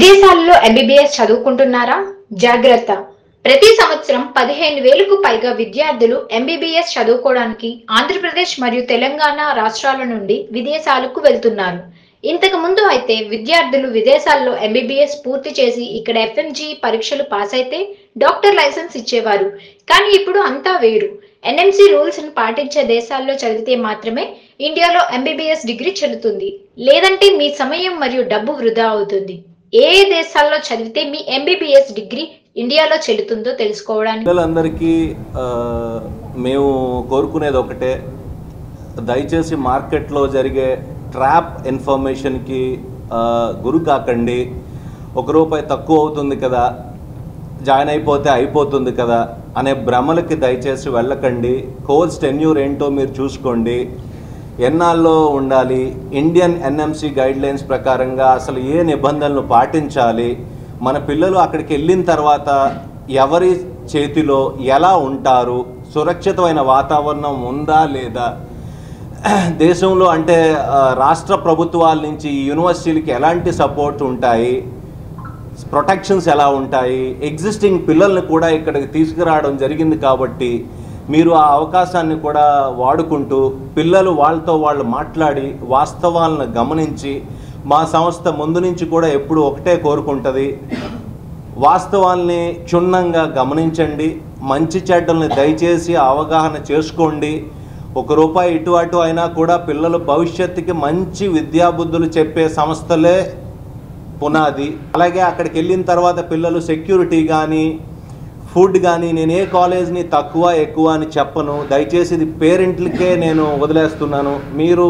విదేశాల్లో ఎంబీబీఎస్ చదువుకుంటున్నారా? జాగ్రత్త! ప్రతి సంవత్సరం 15,000కు పైగా విద్యార్థులు ఎంబీబీఎస్ చదువుకోవడానికి ఆంధ్రప్రదేశ్ మరియు తెలంగాణ రాష్ట్రాల నుండి విదేశాలకు వెళ్తున్నారు. ఇంతకు ముందు అయితే విద్యార్థులు విదేశాల్లో ఎంబీబీఎస్ పూర్తి చేసి ఇక్కడ ఎఫ్ఎంజీ పరీక్షలు పాస్ అయితే డాక్టర్ లైసెన్స్ ఇచ్చేవారు. కానీ ఇప్పుడు అంతా వేరు. ఎన్ఎంసీ రూల్స్ ను పాటించే దేశాల్లో చదివితే మాత్రమే ఇండియాలో ఎంబీబీఎస్ డిగ్రీ చెల్లుతుంది. లేదంటే మీ సమయం మరియు డబ్బు వృధా అవుతుంది. ఏ దేశాల్లో చదివితే మీ ఎంబీబీఎస్ డిగ్రీ ఇండియాలో చెల్లుతుందో తెలుసుకోవడానికి పిల్లలందరికీ మేము కోరుకునేది ఒకటే, దయచేసి మార్కెట్లో జరిగే ట్రాప్ ఇన్ఫర్మేషన్కి గురి కాకండి. ₹1 తక్కువ అవుతుంది కదా, జాయిన్ అయిపోతే అయిపోతుంది కదా అనే భ్రమలకి దయచేసి వెళ్ళకండి. కోర్స్ టెన్యూర్ ఏంటో మీరు చూసుకోండి. ఎన్నాళ్ళలో ఉండాలి, ఇండియన్ ఎన్ఎంసీ గైడ్లైన్స్ ప్రకారంగా అసలు ఏ నిబంధనలు పాటించాలి, మన పిల్లలు అక్కడికి వెళ్ళిన తర్వాత ఎవరి చేతిలో ఎలా ఉంటారు, సురక్షితమైన వాతావరణం ఉందా లేదా, దేశంలో అంటే రాష్ట్ర ప్రభుత్వాల నుంచి యూనివర్సిటీలకి ఎలాంటి సపోర్ట్ ఉంటాయి, ప్రొటెక్షన్స్ ఎలా ఉంటాయి, ఎగ్జిస్టింగ్ పిల్లల్ని కూడా ఇక్కడికి తీసుకురావడం జరిగింది. కాబట్టి మీరు ఆ అవకాశాన్ని కూడా వాడుకుంటూ పిల్లలు వాళ్ళతో వాళ్ళు మాట్లాడి వాస్తవాలను గమనించి, మా సంస్థ ముందు నుంచి కూడా ఎప్పుడు ఒకటే కోరుకుంటుంది, వాస్తవాల్ని క్షుణ్ణంగా గమనించండి, మంచి చెడ్డల్ని దయచేసి అవగాహన చేసుకోండి. ₹1 ఇటు అటు అయినా కూడా పిల్లల భవిష్యత్తుకి మంచి విద్యాబుద్ధులు చెప్పే సంస్థలే పునాది. అలాగే అక్కడికి వెళ్ళిన తర్వాత పిల్లలు సెక్యూరిటీ కానీ ఫుడ్ కానీ, నేను ఏ కాలేజ్ని తక్కువ ఎక్కువ అని చెప్పను, దయచేసి ఇది పేరెంట్లకే నేను వదిలేస్తున్నాను. మీరు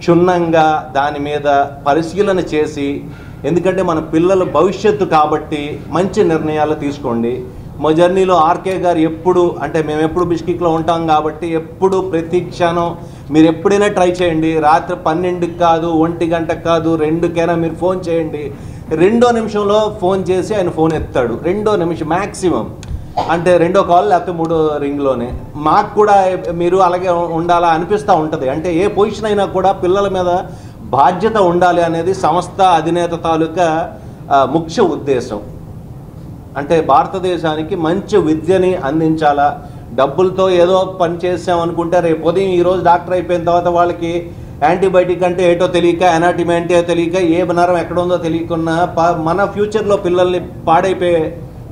క్షుణ్ణంగా దాని మీద పరిశీలన చేసి, ఎందుకంటే మన పిల్లల భవిష్యత్తు కాబట్టి మంచి నిర్ణయాలు తీసుకోండి. మా జర్నీలో ఆర్కే గారు ఎప్పుడు అంటే మేము ఎప్పుడు బిస్కిక్లో ఉంటాం కాబట్టి ఎప్పుడు ప్రతి క్షణం మీరు ఎప్పుడైనా ట్రై చేయండి. రాత్రి 12కి కాదు, 1 గంటకు కాదు, 2కైనా మీరు ఫోన్ చేయండి. 2వ నిమిషంలో ఫోన్ చేసి ఆయన ఫోన్ ఎత్తాడు. 2వ నిమిషం మ్యాక్సిమం, అంటే 2వ కాల్ లేకపోతే 3వ రింగ్లోనే. మాకు కూడా మీరు అలాగే ఉండాలా అనిపిస్తూ ఉంటుంది. అంటే ఏ పొజిషన్ అయినా కూడా పిల్లల మీద బాధ్యత ఉండాలి అనేది సంస్థ అధినేత తాలూకా ముఖ్య ఉద్దేశం. అంటే భారతదేశానికి మంచి విద్యని అందించాలా. డబ్బులతో ఏదో పని చేసామనుకుంటే రేపు ఉదయం ఈరోజు డాక్టర్ అయిపోయిన తర్వాత వాళ్ళకి యాంటీబయాటిక్ అంటే ఏటో తెలియక, ఎనాటమీ అంటే తెలియక, ఏ నరం ఎక్కడ ఉందో తెలియకున్నా మన ఫ్యూచర్లో పిల్లల్ని పాడైపోయే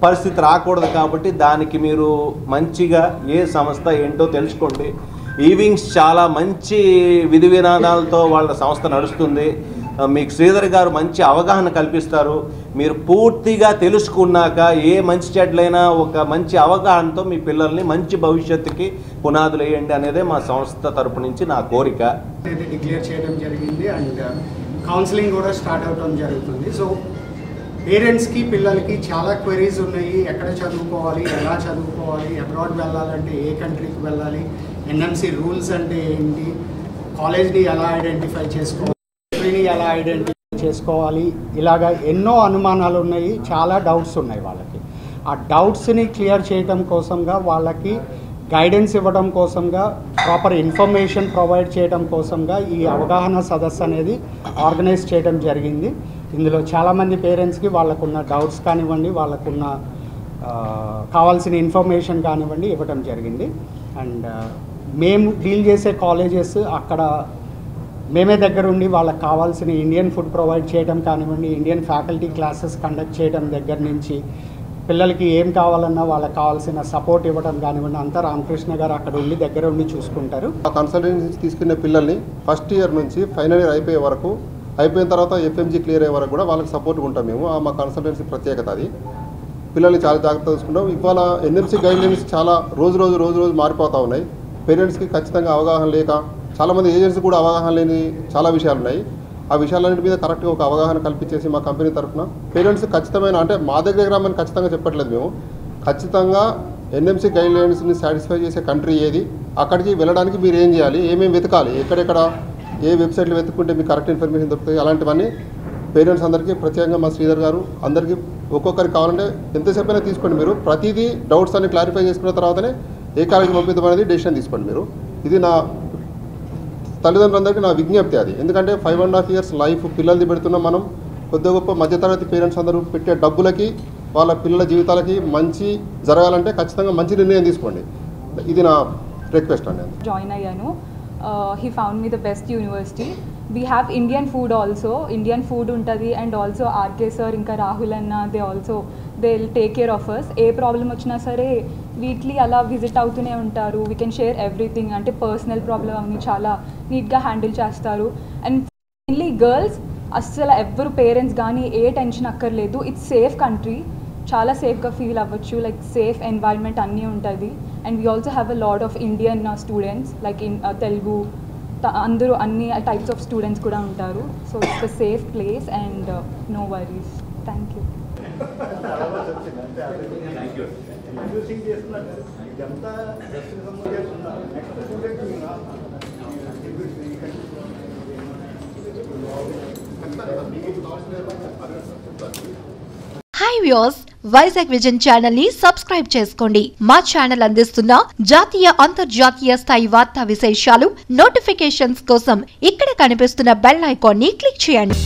పరిస్థితి రాకూడదు. కాబట్టి దానికి మీరు మంచిగా ఏ సంస్థ ఏంటో తెలుసుకోండి. ఈవింగ్స్ చాలా మంచి విధి విధానాలతో వాళ్ళ సంస్థ నడుస్తుంది. మీకు శ్రీధర్ గారు మంచి అవగాహన కల్పిస్తారు. మీరు పూర్తిగా తెలుసుకున్నాక ఏ మంచి చెడ్లైనా ఒక మంచి అవగాహనతో మీ పిల్లల్ని మంచి భవిష్యత్తుకి పునాదులు వేయండి అనేదే మా సంస్థ తరపు నుంచి నా కోరిక. డిక్లేర్ చేయడం జరిగింది అండ్ కౌన్సిలింగ్ కూడా స్టార్ట్ అవడం జరుగుతుంది. సో పేరెంట్స్కి పిల్లలకి చాలా క్వెరీస్ ఉన్నాయి. ఎక్కడ చదువుకోవాలి, ఎలా చదువుకోవాలి, అబ్రాడ్ వెళ్ళాలంటే ఏ కంట్రీకి వెళ్ళాలి, ఎన్ఎంసీ రూల్స్ అంటే ఏంటి, కాలేజ్ని ఎలా ఐడెంటిఫై చేసుకోవాలి, ఎలా ఐడెంటిఫై చేసుకోవాలి, ఇలాగా ఎన్నో అనుమానాలు ఉన్నాయి. చాలా డౌట్స్ ఉన్నాయి వాళ్ళకి. ఆ డౌట్స్ని క్లియర్ చేయడం కోసంగా, వాళ్ళకి గైడెన్స్ ఇవ్వడం కోసంగా, ప్రాపర్ ఇన్ఫర్మేషన్ ప్రొవైడ్ చేయడం కోసంగా ఈ అవగాహన సదస్సు అనేది ఆర్గనైజ్ చేయడం జరిగింది. ఇందులో చాలామంది పేరెంట్స్కి వాళ్ళకున్న డౌట్స్ కానివ్వండి, వాళ్ళకున్న కావాల్సిన ఇన్ఫర్మేషన్ కానివ్వండి ఇవ్వడం జరిగింది. అండ్ మేము డీల్ చేసే కాలేజెస్ అక్కడ మేమే దగ్గర ఉండి వాళ్ళకి కావాల్సిన ఇండియన్ ఫుడ్ ప్రొవైడ్ చేయడం కానివ్వండి, ఇండియన్ ఫ్యాకల్టీ క్లాసెస్ కండక్ట్ చేయడం దగ్గర నుంచి పిల్లలకి ఏం కావాలన్నా వాళ్ళకి కావాల్సిన సపోర్ట్ ఇవ్వడం కానివ్వండి, అంతా రామకృష్ణ గారు అక్కడ ఉండి దగ్గర ఉండి చూసుకుంటారు. ఆ కన్సల్టెన్సీ తీసుకునే పిల్లల్ని ఫస్ట్ ఇయర్ నుంచి ఫైనల్ ఇయర్ అయిపోయే వరకు, అయిపోయిన తర్వాత ఎఫ్ఎంజీ క్లియర్ అయ్యే వరకు కూడా వాళ్ళకి సపోర్ట్గా ఉంటాం మేము. మా కన్సల్టెన్సీ ప్రత్యేకత అది. పిల్లల్ని చాలా జాగ్రత్తగా చూసుకుంటాం. ఇవాళ ఎన్ఎంసీ గైడ్లైన్స్ చాలా రోజు మారిపోతూ ఉన్నాయి. పేరెంట్స్కి ఖచ్చితంగా అవగాహన లేక, చాలామంది ఏజెంట్స్ కూడా అవగాహన లేని చాలా విషయాలు ఉన్నాయి. ఆ విషయాలన్నింటి మీద కరెక్ట్గా ఒక అవగాహన కల్పించేసి మా కంపెనీ తరఫున పేరెంట్స్ ఖచ్చితమైన, అంటే మా దగ్గర రమ్మని ఖచ్చితంగా చెప్పట్లేదు మేము, ఖచ్చితంగా ఎన్ఎంసీ గైడ్లైన్స్ని సాటిస్ఫై చేసే కంట్రీ ఏది, అక్కడికి వెళ్ళడానికి మీరు ఏం చేయాలి, ఏమేమి వెతకాలి, ఎక్కడెక్కడ ఏ వెబ్సైట్లు వెతుక్కుంటే మీకు కరెక్ట్ ఇన్ఫర్మేషన్ దొరుకుతుంది, అలాంటివన్నీ పేరెంట్స్ అందరికీ ప్రత్యేకంగా మా శ్రీధర్ గారు అందరికీ ఒక్కొక్కరికి కావాలంటే ఎంతసేపు అయినా తీసుకోండి. మీరు ప్రతిదీ డౌట్స్ అన్ని క్లారిఫై చేసుకున్న తర్వాతనే ఏ కాలేజీ పంపిద్దాం అనేది డెసిషన్ తీసుకోండి మీరు. ఇది నా తల్లిదండ్రులందరికీ నా విజ్ఞప్తి అది. ఎందుకంటే 5.5 years లైఫ్ పిల్లల్ని పెడుతున్నాం మనం, కొద్ది గొప్ప మధ్యతరగతి పేరెంట్స్ అందరూ పెట్టే డబ్బులకి వాళ్ళ పిల్లల జీవితాలకి మంచి జరగాలంటే ఖచ్చితంగా మంచి నిర్ణయం తీసుకోండి. ఇది నా రిక్వెస్ట్ అండి. జాయిన్ అయ్యాను. He found me the best university. We have Indian food also. Indian food untadi, and also RK sir inka Rahul anna, they'll take care of us. A problem వచ్చినా సరే వీక్లీ అలా visit అవుతూనే ఉంటారు. We can share everything, అంటే personal problem అని చాలా నీట్గా handle చేస్తారు. అండ్ మెయిన్లీ గర్ల్స్ అస్సలు ఎవ్వరు పేరెంట్స్ కానీ ఏ టెన్షన్ అక్కర్లేదు. ఇట్స్ సేఫ్ కంట్రీ, చాలా సేఫ్గా ఫీల్ అవ్వచ్చు. లైక్ సేఫ్ ఎన్వైర్న్మెంట్ అన్నీ ఉంటుంది. And we also have a lot of Indian students like in Telugu, అందరూ అన్ని టైప్స్ ఆఫ్ స్టూడెంట్స్ కూడా ఉంటారు. So it's a safe place and no worries. Thank you. Hi viewers, Vizag vision channel ని subscribe చేసుకోండి. మా channel అందిస్తున్న జాతీయ అంతర్జాతీయ స్థాయి వార్తా విశేషాలు, నోటిఫికేషన్స్ కోసం ఇక్కడ కనిపిస్తున్న బెల్ ఐకాన్ ని క్లిక్ చేయండి.